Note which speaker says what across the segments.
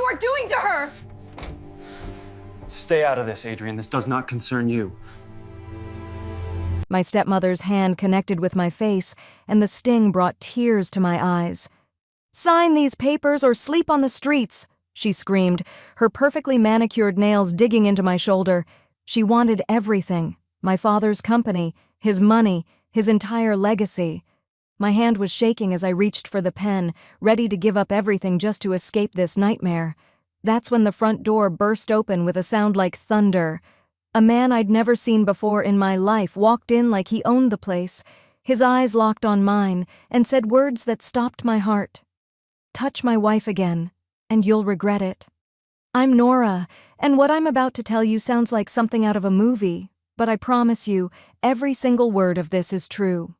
Speaker 1: you are doing to her!
Speaker 2: Stay out of this, Adrian. This does not concern you.
Speaker 3: My stepmother's hand connected with my face, and the sting brought tears to my eyes. "Sign these papers or sleep on the streets," she screamed, her perfectly manicured nails digging into my shoulder. She wanted everything: my father's company, his money, his entire legacy. My hand was shaking as I reached for the pen, ready to give up everything just to escape this nightmare. That's when the front door burst open with a sound like thunder. A man I'd never seen before in my life walked in like he owned the place. His eyes locked on mine and said words that stopped my heart. "Touch my wife again, and you'll regret it." I'm Nora, and what I'm about to tell you sounds like something out of a movie, but I promise you, every single word of this is true.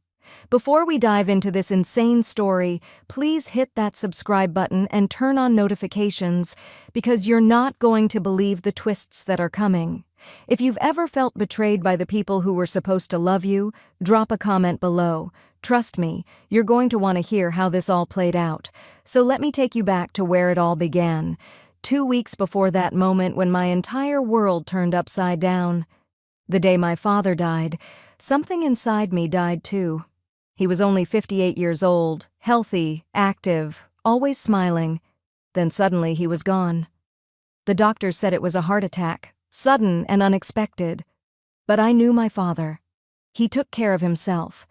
Speaker 3: Before we dive into this insane story, please hit that subscribe button and turn on notifications, because you're not going to believe the twists that are coming. If you've ever felt betrayed by the people who were supposed to love you, drop a comment below. Trust me, you're going to want to hear how this all played out. So let me take you back to where it all began. 2 weeks before that moment when my entire world turned upside down. The day my father died, something inside me died too. He was only 58 years old, healthy, active, always smiling. Then suddenly he was gone. The doctors said it was a heart attack, sudden and unexpected. But I knew my father. He took care of himself.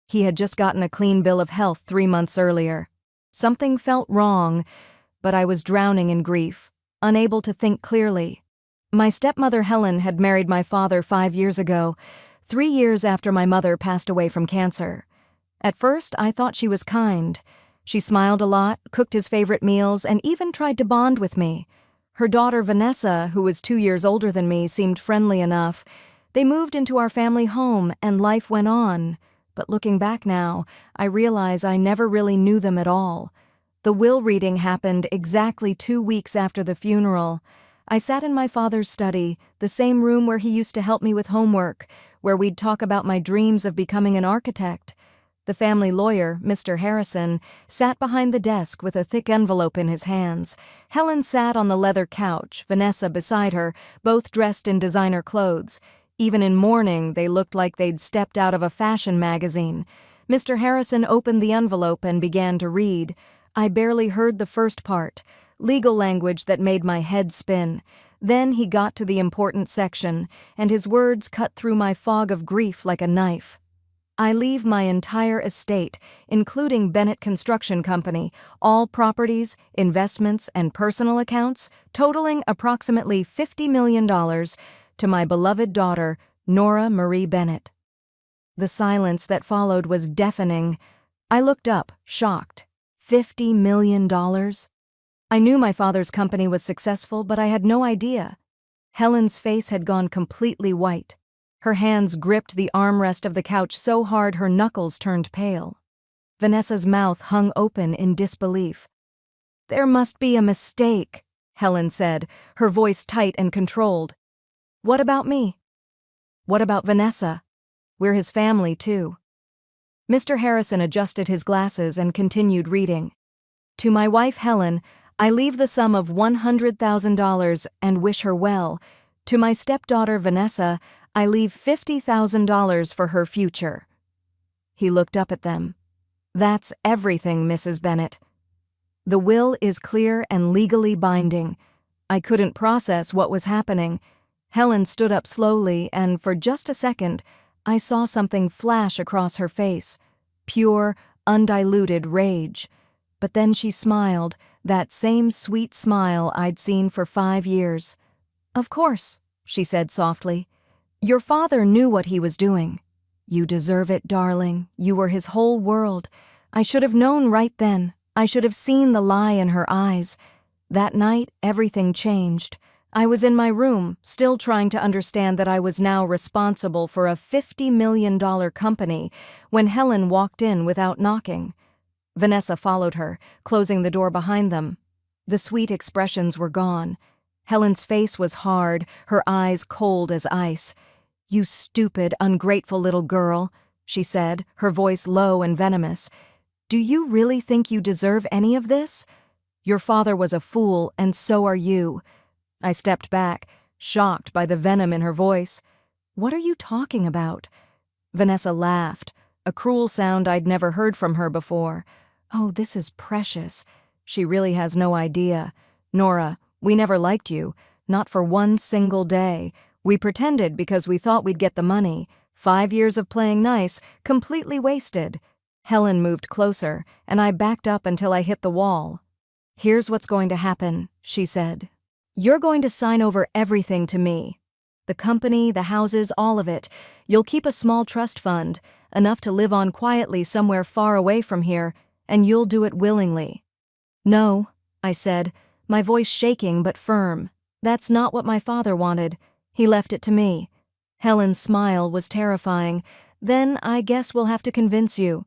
Speaker 3: He had just gotten a clean bill of health 3 months earlier. Something felt wrong, but I was drowning in grief, unable to think clearly. My stepmother Helen had married my father 5 years ago, 3 years after my mother passed away from cancer. At first, I thought she was kind. She smiled a lot, cooked his favorite meals, and even tried to bond with me. Her daughter Vanessa, who was 2 years older than me, seemed friendly enough. They moved into our family home, and life went on. But looking back now, I realize I never really knew them at all. The will reading happened exactly 2 weeks after the funeral. I sat in my father's study, the same room where he used to help me with homework, where we'd talk about my dreams of becoming an architect. The family lawyer, Mr. Harrison, sat behind the desk with a thick envelope in his hands. Helen sat on the leather couch, Vanessa beside her, both dressed in designer clothes. Even in mourning, they looked like they'd stepped out of a fashion magazine. Mr. Harrison opened the envelope and began to read. I barely heard the first part, legal language that made my head spin. Then he got to the important section, and his words cut through my fog of grief like a knife. "I leave my entire estate, including Bennett Construction Company, all properties, investments, and personal accounts, totaling approximately $50 million, to my beloved daughter, Nora Marie Bennett." The silence that followed was deafening. I looked up, shocked. $50 million? I knew my father's company was successful, but I had no idea. Helen's face had gone completely white. Her hands gripped the armrest of the couch so hard her knuckles turned pale. Vanessa's mouth hung open in disbelief. "There must be a mistake," Helen said, her voice tight and controlled. "What about me? What about Vanessa? We're his family, too." Mr. Harrison adjusted his glasses and continued reading. "To my wife Helen, I leave the sum of $100,000 and wish her well. To my stepdaughter Vanessa, I leave $50,000 for her future." He looked up at them. "That's everything, Mrs. Bennett. The will is clear and legally binding." I couldn't process what was happening. Helen stood up slowly, and for just a second, I saw something flash across her face. Pure, undiluted rage. But then she smiled, that same sweet smile I'd seen for 5 years. "Of course," she said softly. "Your father knew what he was doing. You deserve it, darling. You were his whole world. I should have known right then. I should have seen the lie in her eyes. That night, everything changed. I was in my room, still trying to understand that I was now responsible for a $50 million company, when Helen walked in without knocking. Vanessa followed her, closing the door behind them. The sweet expressions were gone. Helen's face was hard, her eyes cold as ice. "You stupid, ungrateful little girl," she said, her voice low and venomous. "Do you really think you deserve any of this? Your father was a fool, and so are you." I stepped back, shocked by the venom in her voice. "What are you talking about?" Vanessa laughed, a cruel sound I'd never heard from her before. "Oh, this is precious. She really has no idea. Nora, we never liked you, not for one single day. We pretended because we thought we'd get the money. 5 years of playing nice, completely wasted." Helen moved closer, and I backed up until I hit the wall. "Here's what's going to happen," she said. "You're going to sign over everything to me. The company, the houses, all of it. You'll keep a small trust fund, enough to live on quietly somewhere far away from here, and you'll do it willingly." "No," I said, my voice shaking but firm. "That's not what my father wanted. He left it to me." Helen's smile was terrifying. "Then I guess we'll have to convince you."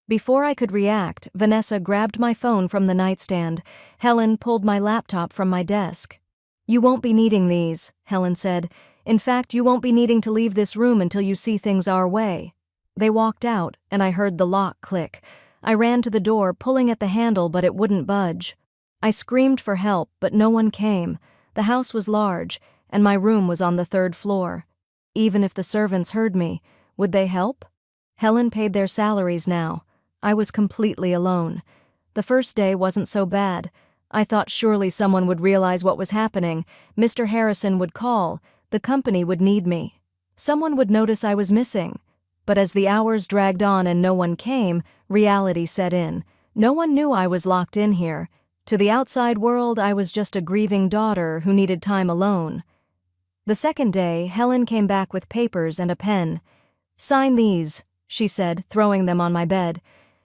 Speaker 3: Before I could react, Vanessa grabbed my phone from the nightstand. Helen pulled my laptop from my desk. "You won't be needing these," Helen said. "In fact, you won't be needing to leave this room until you see things our way." They walked out, and I heard the lock click. I ran to the door, pulling at the handle, but it wouldn't budge. I screamed for help, but no one came. The house was large, and my room was on the 3rd floor. Even if the servants heard me, would they help? Helen paid their salaries now. I was completely alone. The first day wasn't so bad. I thought surely someone would realize what was happening. Mr. Harrison would call. The company would need me. Someone would notice I was missing. But as the hours dragged on and no one came, reality set in. No one knew I was locked in here. To the outside world, I was just a grieving daughter who needed time alone. The second day, Helen came back with papers and a pen. "Sign these," she said, throwing them on my bed.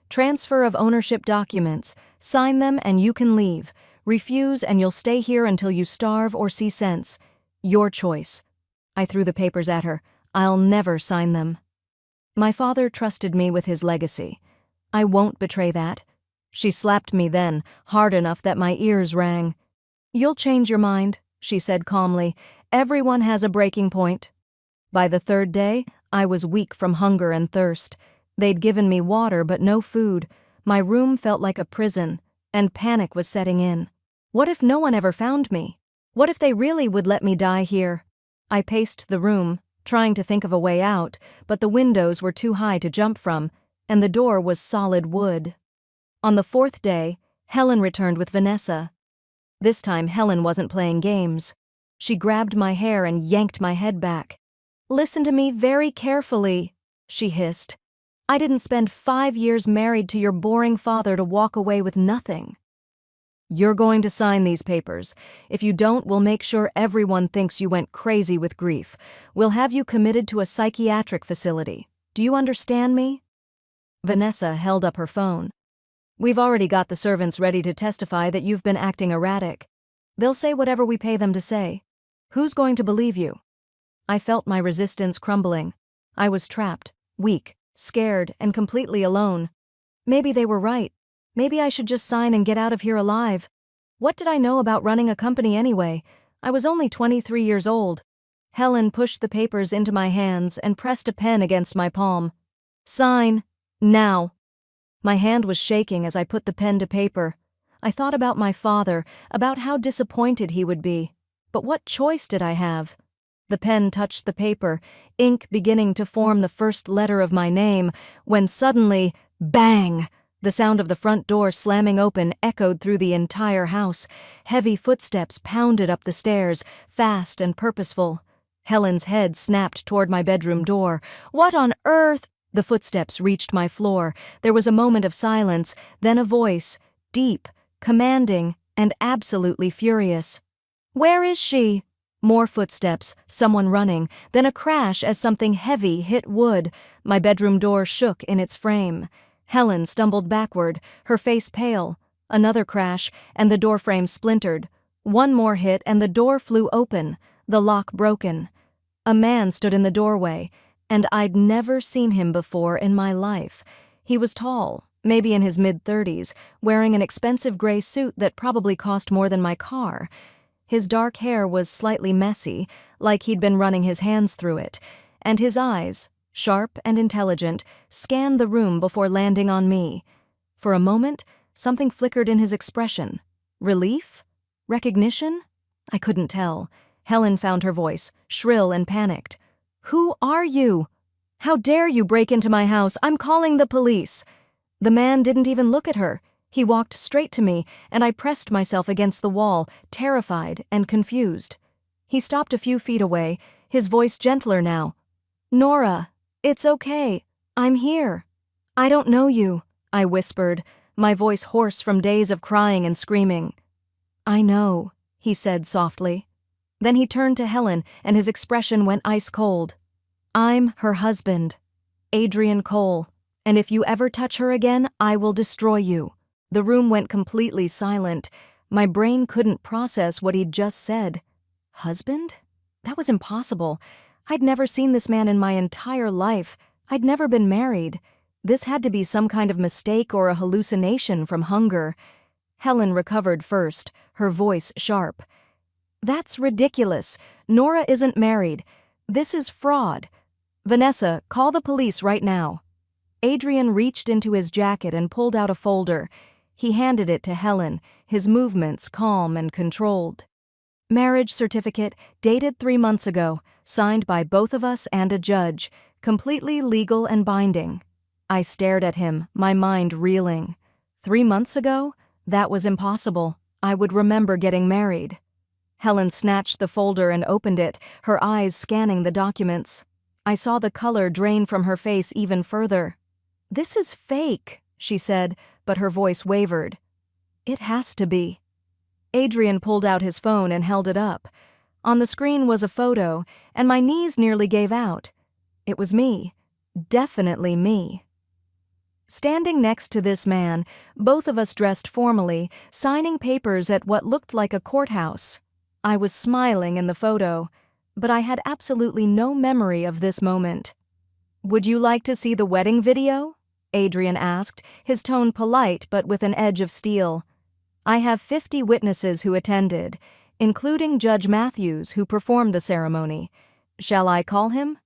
Speaker 3: "Transfer of ownership documents. Sign them and you can leave. Refuse and you'll stay here until you starve or see sense. Your choice." I threw the papers at her. "I'll never sign them." My father trusted me with his legacy. I won't betray that. She slapped me then, hard enough that my ears rang. "You'll change your mind," she said calmly. "Everyone has a breaking point." By the 3rd day, I was weak from hunger and thirst. They'd given me water but no food. My room felt like a prison, and panic was setting in. What if no one ever found me? What if they really would let me die here? I paced the room, trying to think of a way out, but the windows were too high to jump from, and the door was solid wood. On the 4th day, Helen returned with Vanessa. This time Helen wasn't playing games. She grabbed my hair and yanked my head back. "Listen to me very carefully," she hissed. "I didn't spend 5 years married to your boring father to walk away with nothing. You're going to sign these papers. If you don't, we'll make sure everyone thinks you went crazy with grief. We'll have you committed to a psychiatric facility. Do you understand me?" Vanessa held up her phone. "We've already got the servants ready to testify that you've been acting erratic. They'll say whatever we pay them to say. Who's going to believe you?" I felt my resistance crumbling. I was trapped, weak, scared, and completely alone. Maybe they were right. Maybe I should just sign and get out of here alive. What did I know about running a company anyway? I was only 23 years old. Helen pushed the papers into my hands and pressed a pen against my palm. "Sign. Now." My hand was shaking as I put the pen to paper. I thought about my father, about how disappointed he would be. But what choice did I have? The pen touched the paper, ink beginning to form the first letter of my name, when suddenly, bang! The sound of the front door slamming open echoed through the entire house. Heavy footsteps pounded up the stairs, fast and purposeful. Helen's head snapped toward my bedroom door. "What on earth?" The footsteps reached my floor. There was a moment of silence, then a voice, deep, commanding, and absolutely furious. "Where is she?" More footsteps, someone running, then a crash as something heavy hit wood. My bedroom door shook in its frame. Helen stumbled backward, her face pale. Another crash, and the doorframe splintered. One more hit, and the door flew open, the lock broken. A man stood in the doorway, and I'd never seen him before in my life. He was tall, maybe in his mid-30s, wearing an expensive gray suit that probably cost more than my car. His dark hair was slightly messy, like he'd been running his hands through it, and his eyes, sharp and intelligent, scanned the room before landing on me. For a moment, something flickered in his expression, Relief? Recognition? I couldn't tell. Helen found her voice, shrill and panicked. "Who are you? How dare you break into my house? I'm calling the police." The man didn't even look at her. He walked straight to me, and I pressed myself against the wall, terrified and confused. He stopped a few feet away, his voice gentler now. "Nora, it's okay. I'm here." "I don't know you," I whispered, my voice hoarse from days of crying and screaming. "I know," he said softly. Then he turned to Helen, and his expression went ice cold. "I'm her husband, Adrian Cole, and if you ever touch her again, I will destroy you." The room went completely silent. My brain couldn't process what he'd just said. Husband? That was impossible. I'd never seen this man in my entire life. I'd never been married. This had to be some kind of mistake or a hallucination from hunger. Helen recovered first, her voice sharp. "That's ridiculous. Nora isn't married. This is fraud. Vanessa, call the police right now." Adrian reached into his jacket and pulled out a folder. He handed it to Helen, his movements calm and controlled. "Marriage certificate, dated 3 months ago, signed by both of us and a judge, completely legal and binding." I stared at him, my mind reeling. 3 months ago? That was impossible. I would remember getting married. Helen snatched the folder and opened it, her eyes scanning the documents. I saw the color drain from her face even further. "This is fake," she said, but her voice wavered. "It has to be." Adrian pulled out his phone and held it up. On the screen was a photo, and my knees nearly gave out. It was me. Definitely me. Standing next to this man, both of us dressed formally, signing papers at what looked like a courthouse. I was smiling in the photo, but I had absolutely no memory of this moment. "Would you like to see the wedding video?" Adrian asked, his tone polite but with an edge of steel. "I have 50 witnesses who attended, including Judge Matthews, who performed the ceremony. Shall I call him?"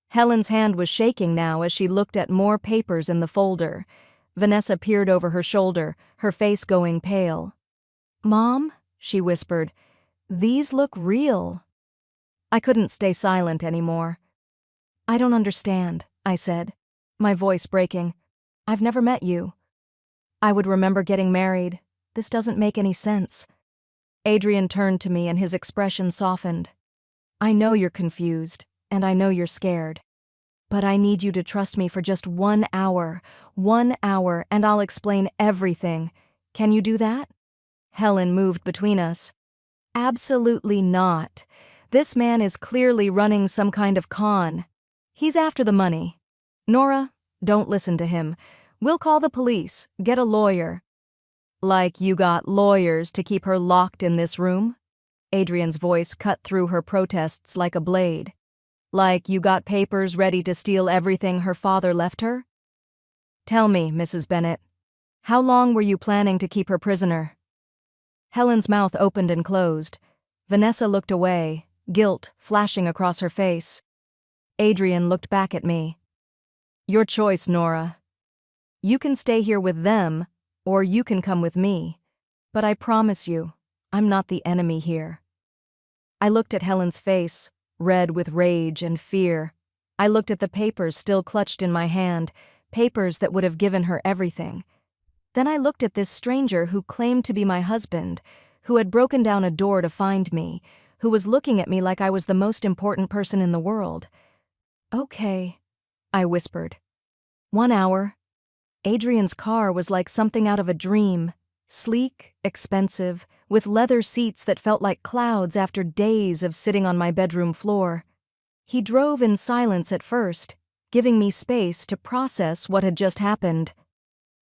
Speaker 3: Helen's hand was shaking now as she looked at more papers in the folder. Vanessa peered over her shoulder, her face going pale. "Mom," she whispered, "these look real." I couldn't stay silent anymore. "I don't understand," I said, my voice breaking. "I've never met you. I would remember getting married. This doesn't make any sense." Adrian turned to me and his expression softened. "I know you're confused, and I know you're scared. But I need you to trust me for just 1 hour. 1 hour, and I'll explain everything. Can you do that?" Helen moved between us. "Absolutely not. This man is clearly running some kind of con. He's after the money. Nora, don't listen to him. We'll call the police, get a lawyer." "Like you got lawyers to keep her locked in this room?" Adrian's voice cut through her protests like a blade. "Like you got papers ready to steal everything her father left her? Tell me, Mrs. Bennett, how long were you planning to keep her prisoner?" Helen's mouth opened and closed. Vanessa looked away, guilt flashing across her face. Adrian looked back at me. "Your choice, Nora. You can stay here with them, or you can come with me. But I promise you, I'm not the enemy here." I looked at Helen's face, red with rage and fear. I looked at the papers still clutched in my hand, papers that would have given her everything. Then I looked at this stranger who claimed to be my husband, who had broken down a door to find me, who was looking at me like I was the most important person in the world. "Okay," I whispered. 1 hour. Adrian's car was like something out of a dream. Sleek, expensive, with leather seats that felt like clouds after days of sitting on my bedroom floor. He drove in silence at first, giving me space to process what had just happened.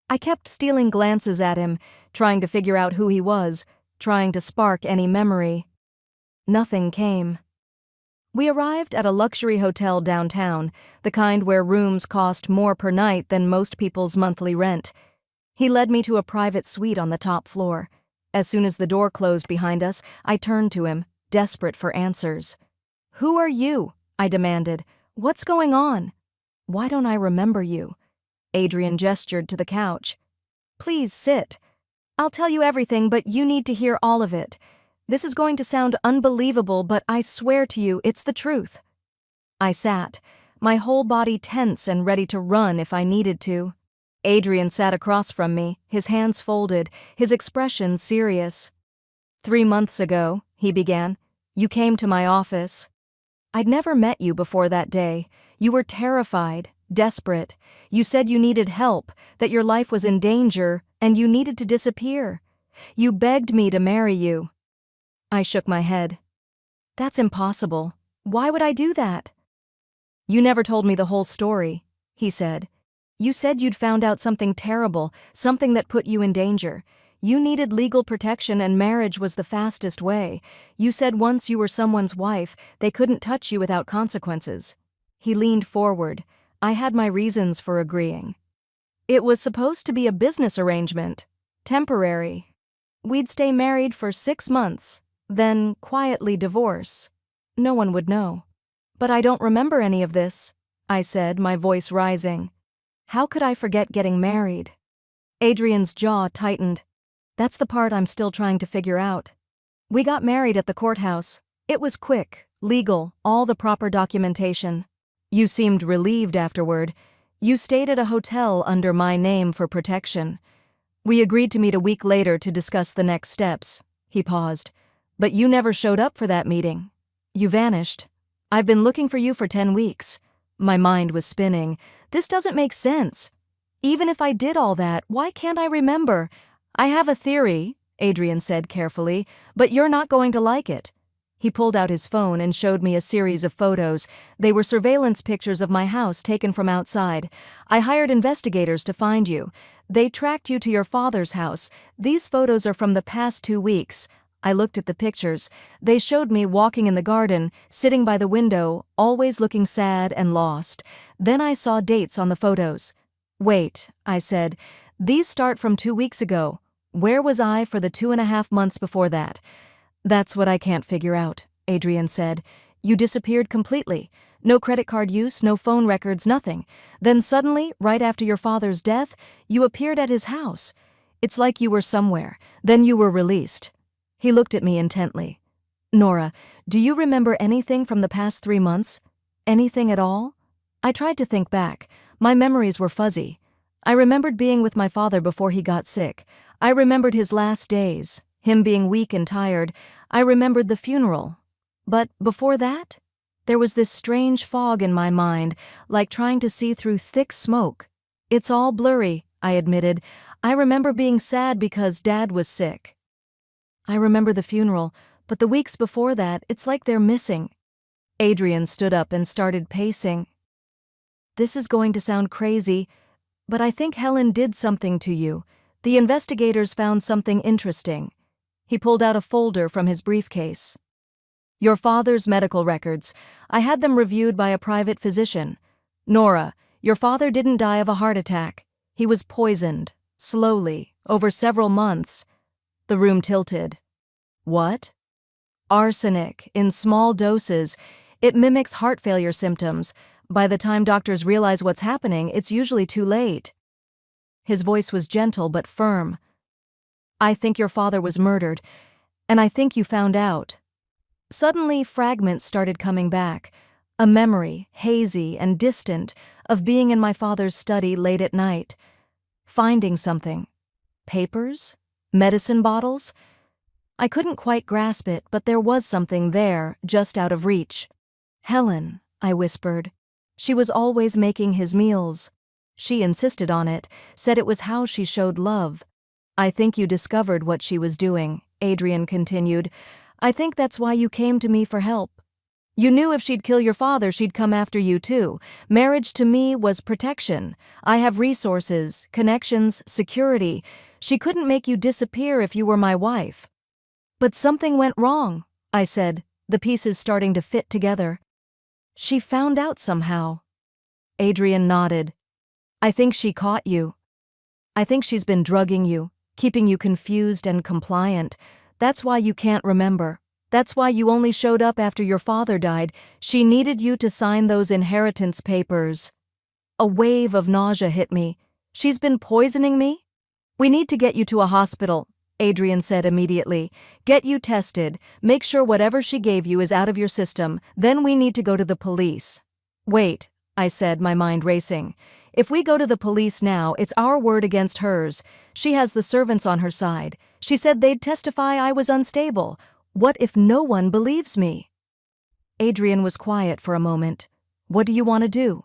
Speaker 3: I kept stealing glances at him, trying to figure out who he was, trying to spark any memory. Nothing came. We arrived at a luxury hotel downtown, the kind where rooms cost more per night than most people's monthly rent. He led me to a private suite on the top floor. As soon as the door closed behind us, I turned to him, desperate for answers. "Who are you?" I demanded. "What's going on? Why don't I remember you?" Adrian gestured to the couch. "Please sit." I'll tell you everything, but you need to hear all of it. This is going to sound unbelievable, but I swear to you, it's the truth." I sat, my whole body tense and ready to run if I needed to. Adrian sat across from me, his hands folded, his expression serious. "3 months ago," he began, "you came to my office. I'd never met you before that day. You were terrified, desperate. You said you needed help, that your life was in danger, and you needed to disappear. You begged me to marry you." I shook my head. "That's impossible. Why would I do that?" "You never told me the whole story," he said. "You said you'd found out something terrible, something that put you in danger. You needed legal protection and marriage was the fastest way. You said once you were someone's wife, they couldn't touch you without consequences." He leaned forward. I had my reasons for agreeing. "It was supposed to be a business arrangement. Temporary. We'd stay married for 6 months, then quietly divorce. No one would know." "But I don't remember any of this," I said, my voice rising. "How could I forget getting married?" Adrian's jaw tightened. "That's the part I'm still trying to figure out. We got married at the courthouse. It was quick, legal, all the proper documentation. You seemed relieved afterward. You stayed at a hotel under my name for protection. We agreed to meet a week later to discuss the next steps." He paused. "But you never showed up for that meeting. You vanished. I've been looking for you for 10 weeks. My mind was spinning. This doesn't make sense. Even if I did all that, why can't I remember? "I have a theory," Adrian said carefully, "but you're not going to like it." He pulled out his phone and showed me a series of photos. They were surveillance pictures of my house taken from outside. "I hired investigators to find you. They tracked you to your father's house. These photos are from the past 2 weeks. I looked at the pictures. They showed me walking in the garden, sitting by the window, always looking sad and lost. Then I saw dates on the photos." "Wait," I said. "These start from 2 weeks ago. Where was I for the 2.5 months before that?" "That's what I can't figure out," Adrian said. "You disappeared completely. No credit card use, no phone records, nothing. Then suddenly, right after your father's death, you appeared at his house. It's like you were somewhere. Then you were released." He looked at me intently. "Nora, do you remember anything from the past 3 months? Anything at all?" I tried to think back. My memories were fuzzy. I remembered being with my father before he got sick. I remembered his last days, him being weak and tired. I remembered the funeral. But before that, there was this strange fog in my mind, like trying to see through thick smoke. "It's all blurry," I admitted. "I remember being sad because Dad was sick. I remember the funeral, but the weeks before that, it's like they're missing." Adrian stood up and started pacing. "This is going to sound crazy, but I think Helen did something to you. The investigators found something interesting." He pulled out a folder from his briefcase. "Your father's medical records. I had them reviewed by a private physician. Nora, your father didn't die of a heart attack. He was poisoned, slowly, over several months." The room tilted. "What?" "Arsenic, in small doses. It mimics heart failure symptoms. By the time doctors realize what's happening, it's usually too late." His voice was gentle but firm. "I think your father was murdered, and I think you found out." Suddenly, fragments started coming back. A memory, hazy and distant, of being in my father's study late at night. Finding something. Papers? Medicine bottles? I couldn't quite grasp it, but there was something there, just out of reach. "Helen," I whispered. "She was always making his meals. She insisted on it, said it was how she showed love." "I think you discovered what she was doing," Adrian continued. "I think that's why you came to me for help. You knew if she'd kill your father, she'd come after you too. Marriage to me was protection. I have resources, connections, security. She couldn't make you disappear if you were my wife." "But something went wrong," I said, the pieces starting to fit together. "She found out somehow." Adrian nodded. "I think she caught you. I think she's been drugging you, keeping you confused and compliant. That's why you can't remember. That's why you only showed up after your father died. She needed you to sign those inheritance papers." A wave of nausea hit me. "She's been poisoning me?" "We need to get you to a hospital," Adrian said immediately. "Get you tested, make sure whatever she gave you is out of your system, then we need to go to the police." "Wait," I said, my mind racing. "If we go to the police now, it's our word against hers. She has the servants on her side. She said they'd testify I was unstable. What if no one believes me?" Adrian was quiet for a moment. "What do you want to do?"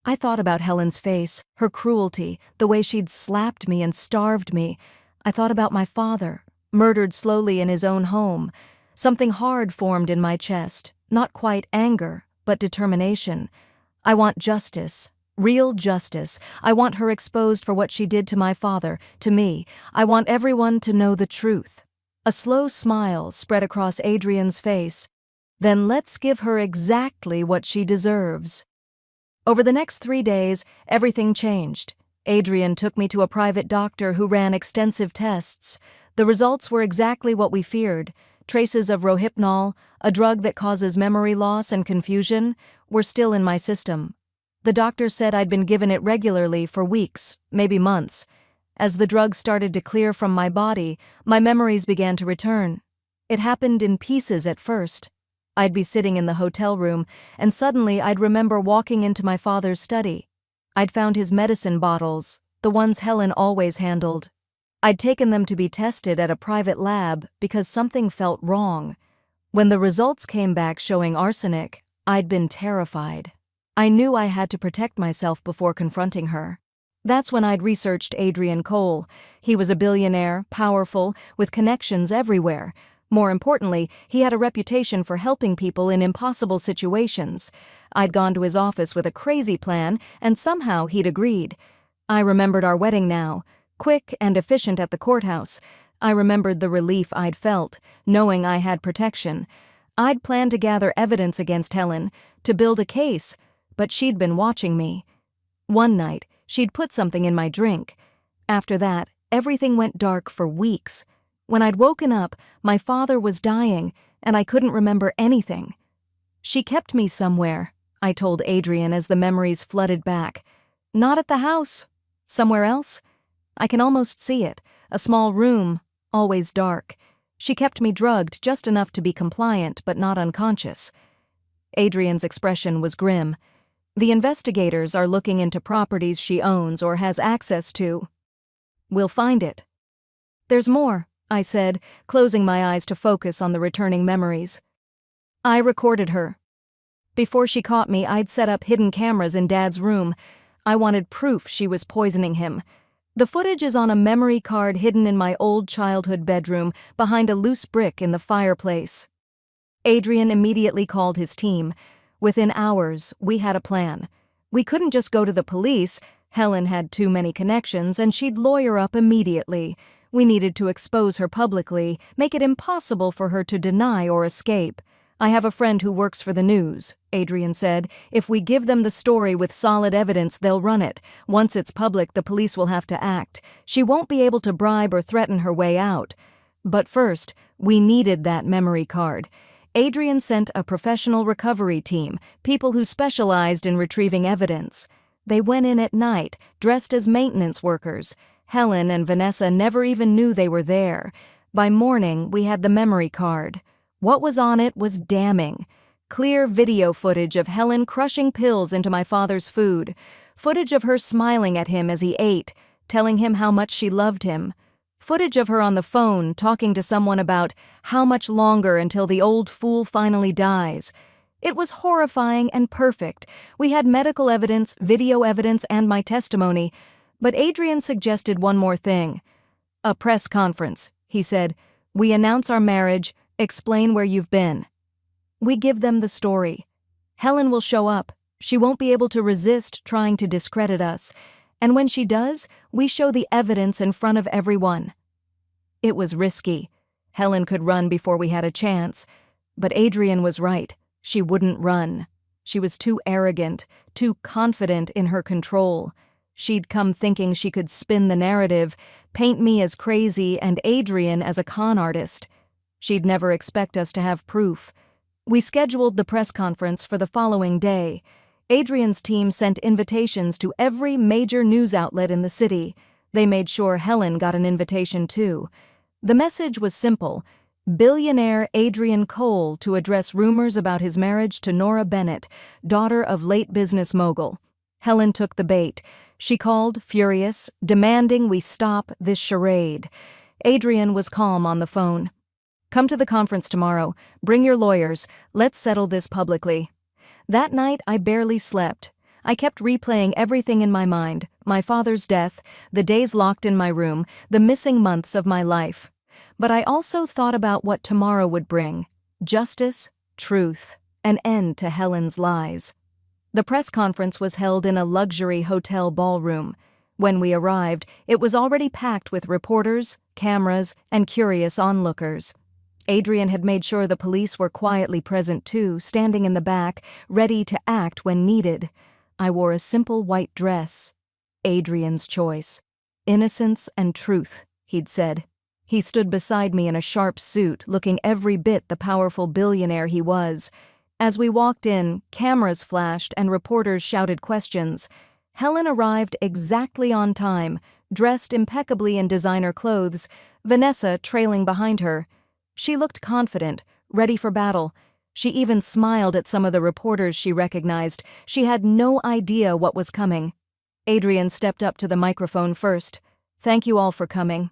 Speaker 3: I thought about Helen's face, her cruelty, the way she'd slapped me and starved me. I thought about my father, murdered slowly in his own home. Something hard formed in my chest, not quite anger, but determination. I want justice, real justice. I want her exposed for what she did to my father, to me. I want everyone to know the truth. A slow smile spread across Adrian's face. "Then let's give her exactly what she deserves." Over the next 3 days, everything changed. Adrian took me to a private doctor who ran extensive tests. The results were exactly what we feared. Traces of Rohypnol, a drug that causes memory loss and confusion, were still in my system. The doctor said I'd been given it regularly for weeks, maybe months. As the drug started to clear from my body, my memories began to return. It happened in pieces at first. I'd be sitting in the hotel room, and suddenly I'd remember walking into my father's study. I'd found his medicine bottles, the ones Helen always handled. I'd taken them to be tested at a private lab because something felt wrong. When the results came back showing arsenic, I'd been terrified. I knew I had to protect myself before confronting her. That's when I'd researched Adrian Cole. He was a billionaire, powerful, with connections everywhere. More importantly, he had a reputation for helping people in impossible situations. I'd gone to his office with a crazy plan, and somehow he'd agreed. I remembered our wedding now, quick and efficient at the courthouse. I remembered the relief I'd felt, knowing I had protection. I'd planned to gather evidence against Helen, to build a case, but she'd been watching me. One night, she'd put something in my drink. After that, everything went dark for weeks. When I'd woken up, my father was dying, and I couldn't remember anything. "She kept me somewhere," I told Adrian as the memories flooded back. "Not at the house. Somewhere else? I can almost see it. A small room, always dark. She kept me drugged just enough to be compliant but not unconscious." Adrian's expression was grim. "The investigators are looking into properties she owns or has access to. We'll find it." "There's more," I said, closing my eyes to focus on the returning memories. "I recorded her. Before she caught me, I'd set up hidden cameras in Dad's room. I wanted proof she was poisoning him. The footage is on a memory card hidden in my old childhood bedroom behind a loose brick in the fireplace." Adrian immediately called his team. Within hours, we had a plan. We couldn't just go to the police. Helen had too many connections, and she'd lawyer up immediately. We needed to expose her publicly, make it impossible for her to deny or escape. "I have a friend who works for the news," Adrian said. "If we give them the story with solid evidence, they'll run it. Once it's public, the police will have to act. She won't be able to bribe or threaten her way out. But first, we needed that memory card." Adrian sent a professional recovery team, people who specialized in retrieving evidence. They went in at night, dressed as maintenance workers. Helen and Vanessa never even knew they were there. By morning, we had the memory card. What was on it was damning. Clear video footage of Helen crushing pills into my father's food. Footage of her smiling at him as he ate, telling him how much she loved him. Footage of her on the phone talking to someone about how much longer until the old fool finally dies. It was horrifying and perfect. We had medical evidence, video evidence, and my testimony. But Adrian suggested one more thing. "A press conference," he said. "We announce our marriage, explain where you've been. We give them the story. Helen will show up. She won't be able to resist trying to discredit us. And when she does, we show the evidence in front of everyone." It was risky. Helen could run before we had a chance. But Adrian was right. She wouldn't run. She was too arrogant, too confident in her control. She'd come thinking she could spin the narrative, paint me as crazy and Adrian as a con artist. She'd never expect us to have proof. We scheduled the press conference for the following day. Adrian's team sent invitations to every major news outlet in the city. They made sure Helen got an invitation too. The message was simple: Billionaire Adrian Cole to address rumors about his marriage to Nora Bennett, daughter of late business mogul. Helen took the bait. She called, furious, demanding we stop this charade. Adrian was calm on the phone. "Come to the conference tomorrow. Bring your lawyers. Let's settle this publicly." That night, I barely slept. I kept replaying everything in my mind: my father's death, the days locked in my room, the missing months of my life. But I also thought about what tomorrow would bring: justice, truth, an end to Helen's lies. The press conference was held in a luxury hotel ballroom. When we arrived, it was already packed with reporters, cameras, and curious onlookers. Adrian had made sure the police were quietly present too, standing in the back, ready to act when needed. I wore a simple white dress. Adrian's choice. Innocence and truth, he'd said. He stood beside me in a sharp suit, looking every bit the powerful billionaire he was. As we walked in, cameras flashed and reporters shouted questions. Helen arrived exactly on time, dressed impeccably in designer clothes, Vanessa trailing behind her. She looked confident, ready for battle. She even smiled at some of the reporters she recognized. She had no idea what was coming. Adrian stepped up to the microphone first. "Thank you all for coming.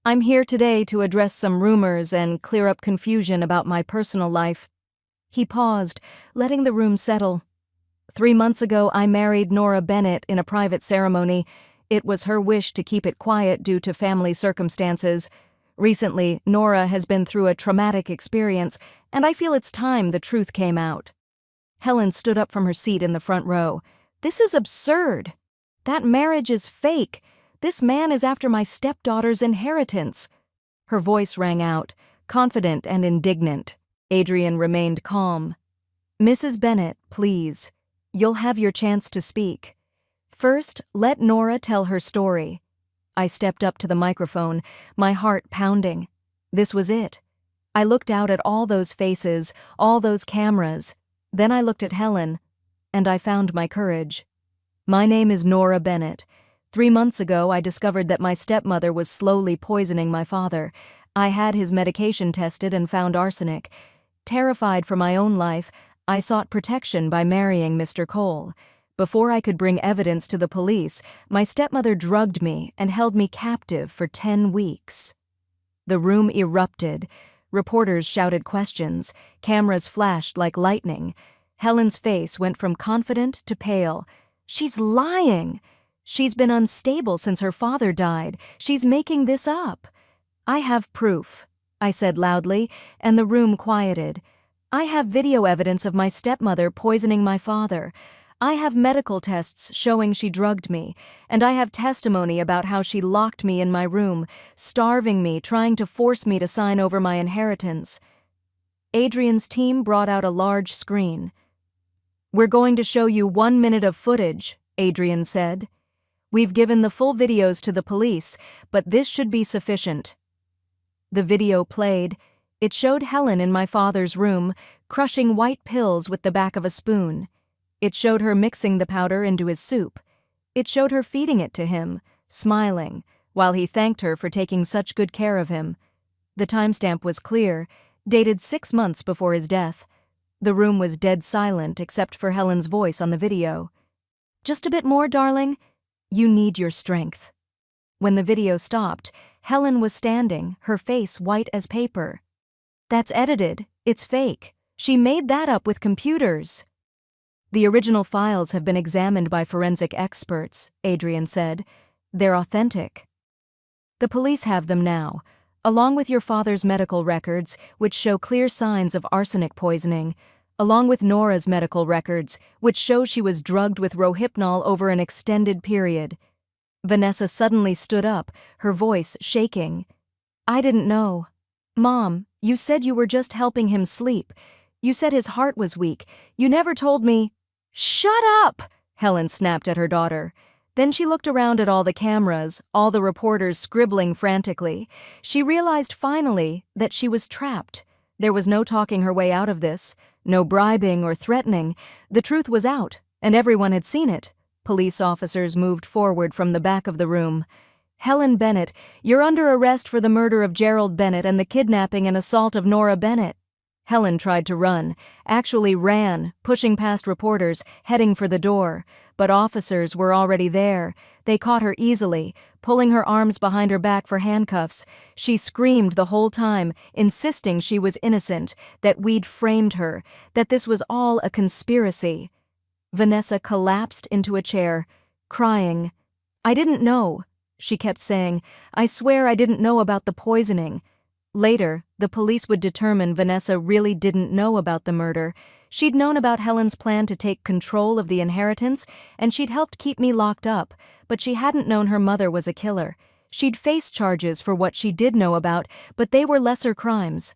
Speaker 3: I'm here today to address some rumors and clear up confusion about my personal life." He paused, letting the room settle. 3 months ago, I married Nora Bennett in a private ceremony. It was her wish to keep it quiet due to family circumstances. Recently, Nora has been through a traumatic experience, and I feel it's time the truth came out. Helen stood up from her seat in the front row. "This is absurd. That marriage is fake. This man is after my stepdaughter's inheritance." Her voice rang out, confident and indignant. Adrian remained calm. "Mrs. Bennett, please. You'll have your chance to speak. First, let Nora tell her story." I stepped up to the microphone, my heart pounding. This was it. I looked out at all those faces, all those cameras. Then I looked at Helen, and I found my courage. "My name is Nora Bennett. 3 months ago, I discovered that my stepmother was slowly poisoning my father. I had his medication tested and found arsenic. Terrified for my own life, I sought protection by marrying Mr. Cole. Before I could bring evidence to the police, my stepmother drugged me and held me captive for 10 weeks. The room erupted. Reporters shouted questions. Cameras flashed like lightning. Helen's face went from confident to pale. "She's lying. She's been unstable since her father died. She's making this up." "I have proof," I said loudly, and the room quieted. "I have video evidence of my stepmother poisoning my father. I have medical tests showing she drugged me, and I have testimony about how she locked me in my room, starving me, trying to force me to sign over my inheritance." Adrian's team brought out a large screen. "We're going to show you 1 minute of footage," Adrian said. "We've given the full videos to the police, but this should be sufficient." The video played. It showed Helen in my father's room, crushing white pills with the back of a spoon. It showed her mixing the powder into his soup. It showed her feeding it to him, smiling, while he thanked her for taking such good care of him. The timestamp was clear, dated 6 months before his death. The room was dead silent except for Helen's voice on the video. "Just a bit more, darling. You need your strength." When the video stopped, Helen was standing, her face white as paper. "That's edited. It's fake. She made that up with computers." "The original files have been examined by forensic experts," Adrian said. "They're authentic." "The police have them now, along with your father's medical records, which show clear signs of arsenic poisoning, along with Nora's medical records, which show she was drugged with Rohypnol over an extended period." Vanessa suddenly stood up, her voice shaking. "I didn't know. Mom, you said you were just helping him sleep. You said his heart was weak. You never told me—" "Shut up!" Helen snapped at her daughter. Then she looked around at all the cameras, all the reporters scribbling frantically. She realized finally that she was trapped. There was no talking her way out of this, no bribing or threatening. The truth was out, and everyone had seen it. Police officers moved forward from the back of the room. Helen Bennett, you're under arrest for the murder of Gerald Bennett and the kidnapping and assault of Nora Bennett. Helen tried to run, actually ran, pushing past reporters, heading for the door. But officers were already there. They caught her easily, pulling her arms behind her back for handcuffs. She screamed the whole time, insisting she was innocent, that we'd framed her, that this was all a conspiracy. Vanessa collapsed into a chair, crying. "I didn't know," she kept saying. "I swear I didn't know about the poisoning." Later, the police would determine Vanessa really didn't know about the murder. She'd known about Helen's plan to take control of the inheritance, and she'd helped keep me locked up, but she hadn't known her mother was a killer. She'd faced charges for what she did know about, but they were lesser crimes.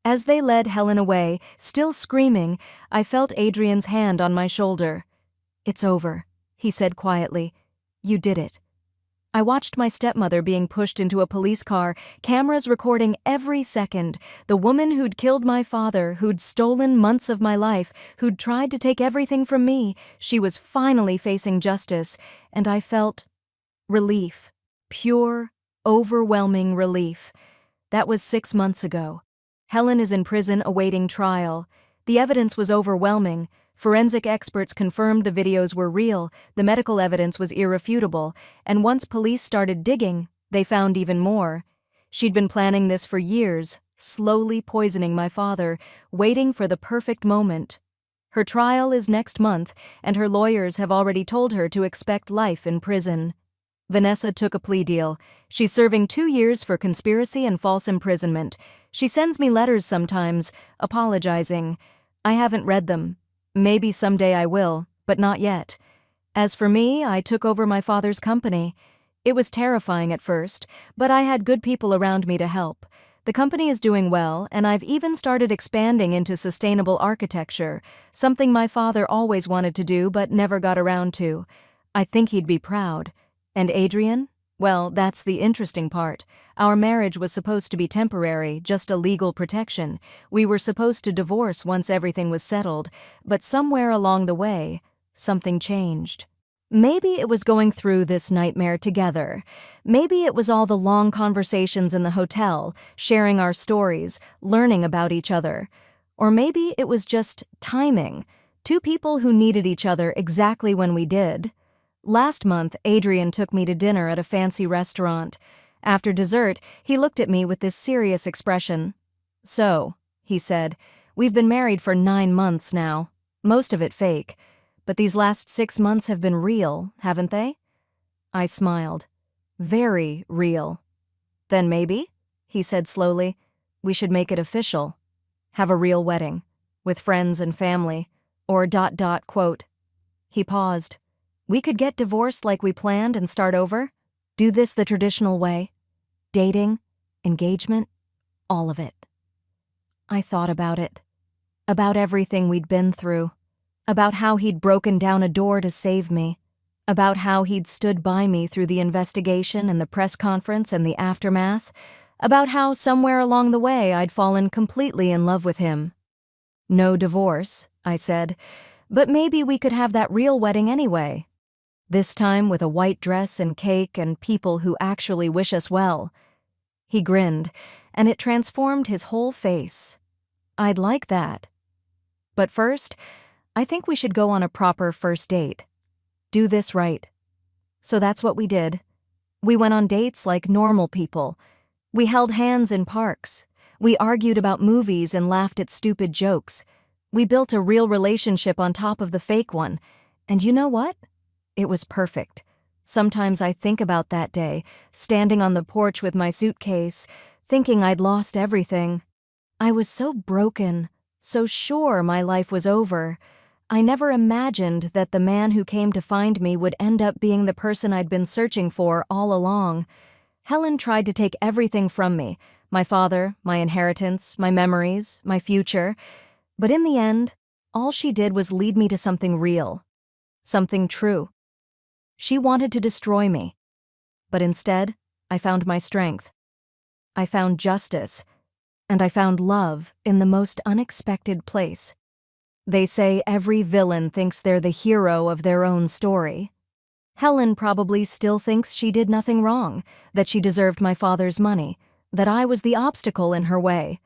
Speaker 3: As they led Helen away, still screaming, I felt Adrian's hand on my shoulder. "It's over," he said quietly. "You did it." I watched my stepmother being pushed into a police car, cameras recording every second. The woman who'd killed my father, who'd stolen months of my life, who'd tried to take everything from me, she was finally facing justice, and I felt relief. Pure, overwhelming relief. That was 6 months ago. Helen is in prison awaiting trial. The evidence was overwhelming. Forensic experts confirmed the videos were real, the medical evidence was irrefutable, and once police started digging, they found even more. She'd been planning this for years, slowly poisoning my father, waiting for the perfect moment. Her trial is next month, and her lawyers have already told her to expect life in prison. Vanessa took a plea deal. She's serving 2 years for conspiracy and false imprisonment. She sends me letters sometimes, apologizing. I haven't read them. Maybe someday I will, but not yet. As for me, I took over my father's company. It was terrifying at first, but I had good people around me to help. The company is doing well, and I've even started expanding into sustainable architecture, something my father always wanted to do but never got around to. I think he'd be proud. And Adrian? Well, that's the interesting part. Our marriage was supposed to be temporary, just a legal protection. We were supposed to divorce once everything was settled, but somewhere along the way, something changed. Maybe it was going through this nightmare together. Maybe it was all the long conversations in the hotel, sharing our stories, learning about each other. Or maybe it was just timing. 2 people who needed each other exactly when we did. Last month, Adrian took me to dinner at a fancy restaurant. After dessert, he looked at me with this serious expression. "So," he said, "we've been married for 9 months now. Most of it fake. But these last 6 months have been real, haven't they?" I smiled. "Very real." "Then maybe," he said slowly, "we should make it official. Have a real wedding, with friends and family, or ... quote. He paused. "We could get divorced like we planned and start over. Do this the traditional way. Dating, engagement, all of it." I thought about it. About everything we'd been through. About how he'd broken down a door to save me. About how he'd stood by me through the investigation and the press conference and the aftermath. About how somewhere along the way I'd fallen completely in love with him. "No divorce," I said, "but maybe we could have that real wedding anyway. This time with a white dress and cake and people who actually wish us well." He grinned, and it transformed his whole face. "I'd like that. But first, I think we should go on a proper first date. Do this right." So that's what we did. We went on dates like normal people. We held hands in parks. We argued about movies and laughed at stupid jokes. We built a real relationship on top of the fake one. And you know what? It was perfect. Sometimes I think about that day, standing on the porch with my suitcase, thinking I'd lost everything. I was so broken, so sure my life was over. I never imagined that the man who came to find me would end up being the person I'd been searching for all along. Helen tried to take everything from me, my father, my inheritance, my memories, my future. But in the end, all she did was lead me to something real, something true. She wanted to destroy me, but instead, I found my strength. I found justice, and I found love in the most unexpected place. They say every villain thinks they're the hero of their own story. Helen probably still thinks she did nothing wrong, that she deserved my father's money, that I was the obstacle in her way.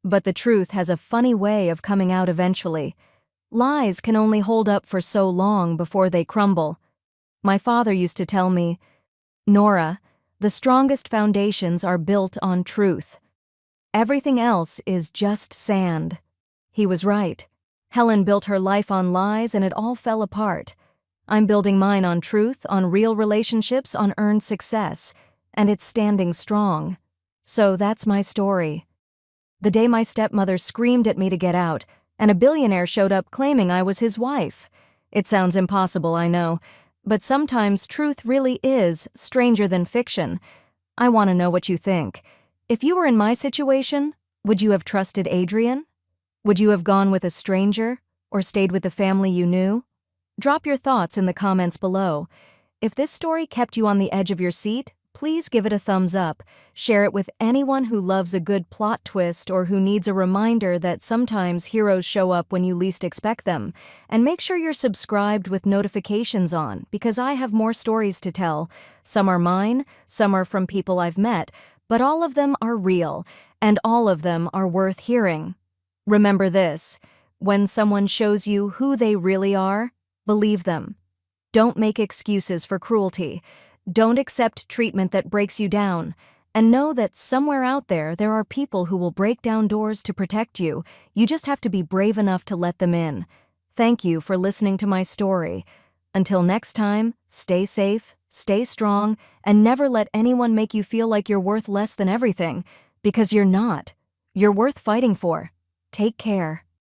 Speaker 3: But the truth has a funny way of coming out eventually. Lies can only hold up for so long before they crumble. My father used to tell me, "Nora, the strongest foundations are built on truth. Everything else is just sand." He was right. Helen built her life on lies and it all fell apart. I'm building mine on truth, on real relationships, on earned success, and it's standing strong. So that's my story. The day my stepmother screamed at me to get out, and a billionaire showed up claiming I was his wife. It sounds impossible, I know, but sometimes truth really is stranger than fiction. I want to know what you think. If you were in my situation, would you have trusted Adrian? Would you have gone with a stranger, or stayed with the family you knew? Drop your thoughts in the comments below. If this story kept you on the edge of your seat, please give it a thumbs up. Share it with anyone who loves a good plot twist or who needs a reminder that sometimes heroes show up when you least expect them. And make sure you're subscribed with notifications on, because I have more stories to tell. Some are mine, some are from people I've met, but all of them are real, and all of them are worth hearing. Remember this: when someone shows you who they really are, believe them. Don't make excuses for cruelty. Don't accept treatment that breaks you down. And know that somewhere out there are people who will break down doors to protect you. You just have to be brave enough to let them in. Thank you for listening to my story. Until next time, stay safe, stay strong, and never let anyone make you feel like you're worth less than everything, because you're not. You're worth fighting for. Take care.